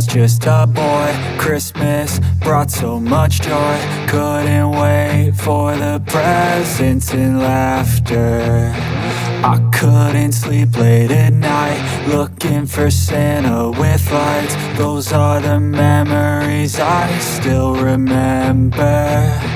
just a boy. Christmas brought so much joy. Couldn't wait for the presents and laughter. I couldn't sleep late at night, looking for Santa with lights. Those are the memories I still remember.